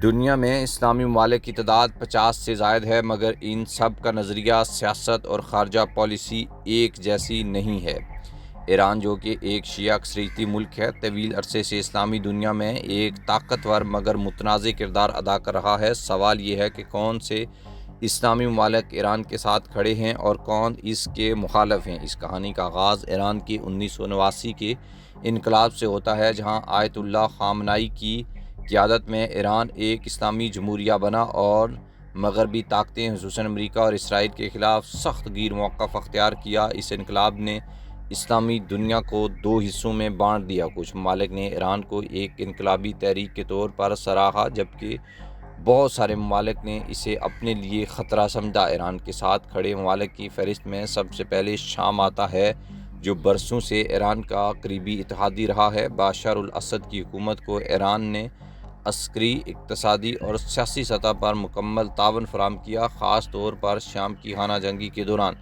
دنیا میں اسلامی ممالک کی تعداد 50 سے زائد ہے، مگر ان سب کا نظریہ، سیاست اور خارجہ پالیسی ایک جیسی نہیں ہے۔ ایران، جو کہ ایک شیعہ اکثریتی ملک ہے، طویل عرصے سے اسلامی دنیا میں ایک طاقتور مگر متنازع کردار ادا کر رہا ہے۔ سوال یہ ہے کہ کون سے اسلامی ممالک ایران کے ساتھ کھڑے ہیں اور کون اس کے مخالف ہیں۔ اس کہانی کا آغاز ایران کی 1989 کے انقلاب سے ہوتا ہے، جہاں آیت اللہ خامنائی کی قیادت میں ایران ایک اسلامی جمہوریہ بنا اور مغربی طاقتیں خصوصاً امریکہ اور اسرائیل کے خلاف سخت گیر موقف اختیار کیا۔ اس انقلاب نے اسلامی دنیا کو دو حصوں میں بانٹ دیا۔ کچھ ممالک نے ایران کو ایک انقلابی تحریک کے طور پر سراہا، جبکہ بہت سارے ممالک نے اسے اپنے لیے خطرہ سمجھا۔ ایران کے ساتھ کھڑے ممالک کی فہرست میں سب سے پہلے شام آتا ہے، جو برسوں سے ایران کا قریبی اتحادی رہا ہے۔ بشار الاسد کی حکومت کو ایران نے عسکری، اقتصادی اور سیاسی سطح پر مکمل تعاون فراہم کیا، خاص طور پر شام کی خانہ جنگی کے دوران۔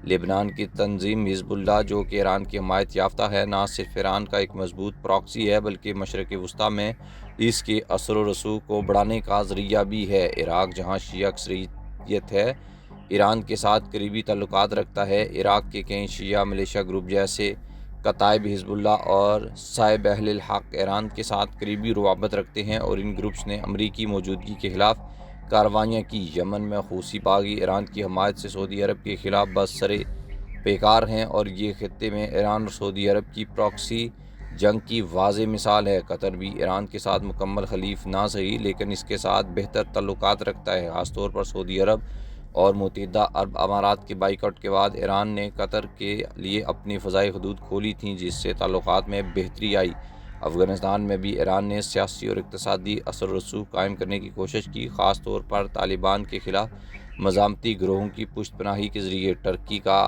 لبنان کی تنظیم حزب اللہ، جو کہ ایران کی حمایت یافتہ ہے، نہ صرف ایران کا ایک مضبوط پراکسی ہے بلکہ مشرق وسطیٰ میں اس کے اثر و رسوخ کو بڑھانے کا ذریعہ بھی ہے۔ عراق، جہاں شیعہ اکثریت ہے، ایران کے ساتھ قریبی تعلقات رکھتا ہے۔ عراق کے کئی شیعہ ملیشیا گروپ جیسے کتائب حزب اللہ اور صائب اہل الحق ایران کے ساتھ قریبی روابط رکھتے ہیں، اور ان گروپس نے امریکی موجودگی کے خلاف کارروائیاں کی۔ یمن میں حوثی باغی ایران کی حمایت سے سعودی عرب کے خلاف برسر پیکار ہیں، اور یہ خطے میں ایران اور سعودی عرب کی پراکسی جنگ کی واضح مثال ہے۔ قطر بھی ایران کے ساتھ مکمل حلیف نہ سہی، لیکن اس کے ساتھ بہتر تعلقات رکھتا ہے، خاص طور پر سعودی عرب اور متحدہ عرب امارات کے بائیکاٹ کے بعد ایران نے قطر کے لیے اپنی فضائی حدود کھولی تھیں، جس سے تعلقات میں بہتری آئی۔ افغانستان میں بھی ایران نے سیاسی اور اقتصادی اثر و رسوخ قائم کرنے کی کوشش کی، خاص طور پر طالبان کے خلاف مزاحمتی گروہوں کی پشت پناہی کے ذریعے۔ ترکی کا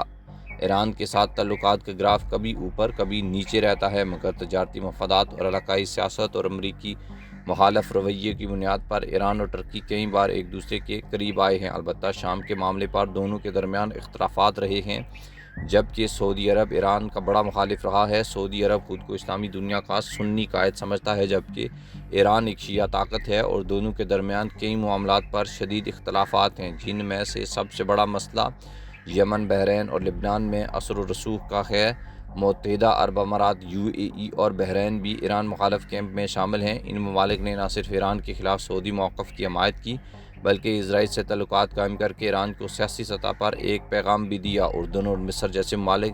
ایران کے ساتھ تعلقات کا گراف کبھی اوپر کبھی نیچے رہتا ہے، مگر تجارتی مفادات اور علاقائی سیاست اور امریکی مخالف رویے کی بنیاد پر ایران اور ترکی کئی بار ایک دوسرے کے قریب آئے ہیں۔ البتہ شام کے معاملے پر دونوں کے درمیان اختلافات رہے ہیں، جبکہ سعودی عرب ایران کا بڑا مخالف رہا ہے۔ سعودی عرب خود کو اسلامی دنیا کا سنی قائد سمجھتا ہے، جبکہ ایران ایک شیعہ طاقت ہے، اور دونوں کے درمیان کئی معاملات پر شدید اختلافات ہیں، جن میں سے سب سے بڑا مسئلہ یمن، بحرین اور لبنان میں اثر و رسوخ کا ہے۔ متحدہ عرب امارات، UAE اور بحرین بھی ایران مخالف کیمپ میں شامل ہیں۔ ان ممالک نے نہ صرف ایران کے خلاف سعودی موقف کی حمایت کی، بلکہ اسرائیل سے تعلقات قائم کر کے ایران کو سیاسی سطح پر ایک پیغام بھی دیا۔ اردن اور مصر جیسے ممالک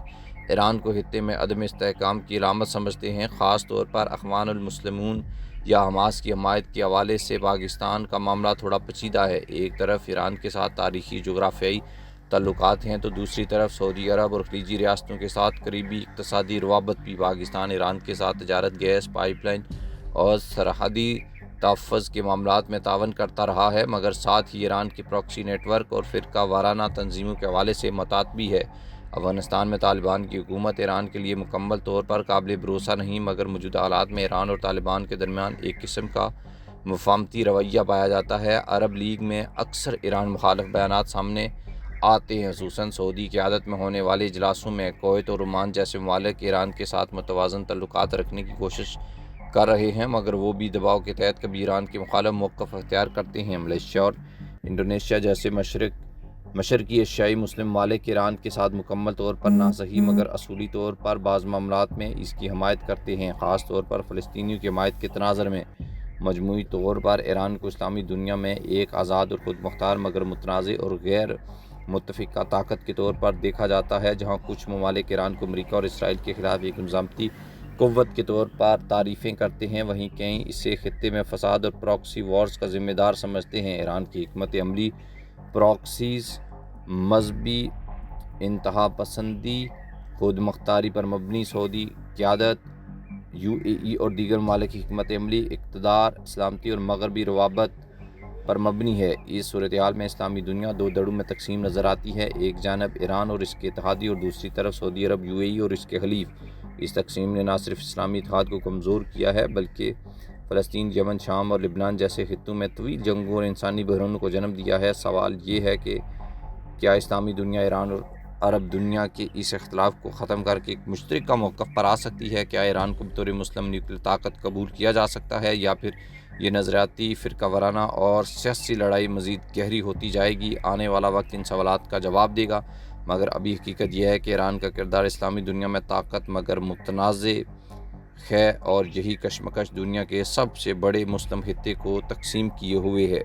ایران کو خطے میں عدم استحکام کی علامت سمجھتے ہیں، خاص طور پر اخوان المسلمون یا حماس کی حمایت کے حوالے سے۔ پاکستان کا معاملہ تھوڑا پیچیدہ ہے۔ ایک طرف ایران کے ساتھ تاریخی جغرافیائی تعلقات ہیں، تو دوسری طرف سعودی عرب اور خلیجی ریاستوں کے ساتھ قریبی اقتصادی روابط بھی۔ پاکستان ایران کے ساتھ تجارت، گیس پائپ لائن اور سرحدی تحفظ کے معاملات میں تعاون کرتا رہا ہے، مگر ساتھ ہی ایران کے پراکسی نیٹ ورک اور فرقہ وارانہ تنظیموں کے حوالے سے متعاطی ہے۔ افغانستان میں طالبان کی حکومت ایران کے لیے مکمل طور پر قابل بھروسہ نہیں، مگر موجودہ حالات میں ایران اور طالبان کے درمیان ایک قسم کا مفاہمتی رویہ پایا جاتا ہے۔ عرب لیگ میں اکثر ایران مخالف بیانات سامنے آتے ہیں، خصوصاً سعودی قیادت میں ہونے والے اجلاسوں میں۔ کویت اور عمان جیسے ممالک ایران کے ساتھ متوازن تعلقات رکھنے کی کوشش کر رہے ہیں، مگر وہ بھی دباؤ کے تحت کبھی ایران کے مخالف موقف اختیار کرتے ہیں۔ ملیشیا اور انڈونیشیا جیسے مشرقی ایشیائی مسلم ممالک ایران کے ساتھ مکمل طور پر نہ صحیح مگر اصولی طور پر بعض معاملات میں اس کی حمایت کرتے ہیں، خاص طور پر فلسطینیوں کی حمایت کے تناظر میں۔ مجموعی طور پر ایران کو اسلامی دنیا میں ایک آزاد اور خود مختار مگر متنازع اور غیر متفقہ طاقت کے طور پر دیکھا جاتا ہے۔ جہاں کچھ ممالک ایران کو امریکہ اور اسرائیل کے خلاف ایک نظامتی قوت کے طور پر تعریفیں کرتے ہیں، وہیں کئی اسے خطے میں فساد اور پراکسی وارز کا ذمہ دار سمجھتے ہیں۔ ایران کی حکمت عملی پراکسیز، مذہبی انتہا پسندی، خود مختاری پر مبنی سعودی قیادت، UAE اور دیگر ممالک کی حکمت عملی، اقتدار، سلامتی اور مغربی روابط پر مبنی ہے۔ اس صورتحال میں اسلامی دنیا دو دھڑوں میں تقسیم نظر آتی ہے، ایک جانب ایران اور اس کے اتحادی، اور دوسری طرف سعودی عرب، UAE اور اس کے حلیف۔ اس تقسیم نے نہ صرف اسلامی اتحاد کو کمزور کیا ہے، بلکہ فلسطین، یمن، شام اور لبنان جیسے خطوں میں طویل جنگوں اور انسانی بحرانوں کو جنم دیا ہے۔ سوال یہ ہے کہ کیا اسلامی دنیا ایران اور عرب دنیا کے اس اختلاف کو ختم کر کے ایک مشترکہ موقف پر آ سکتی ہے؟ کیا ایران کو بطور مسلم نیوکلیئر طاقت قبول کیا جا سکتا ہے، یا پھر یہ نظریاتی، فرقہ وارانہ اور سیاسی لڑائی مزید گہری ہوتی جائے گی؟ آنے والا وقت ان سوالات کا جواب دے گا، مگر ابھی حقیقت یہ ہے کہ ایران کا کردار اسلامی دنیا میں طاقت مگر متنازع ہے، اور یہی کشمکش دنیا کے سب سے بڑے مسلم خطے کو تقسیم کیے ہوئے ہے۔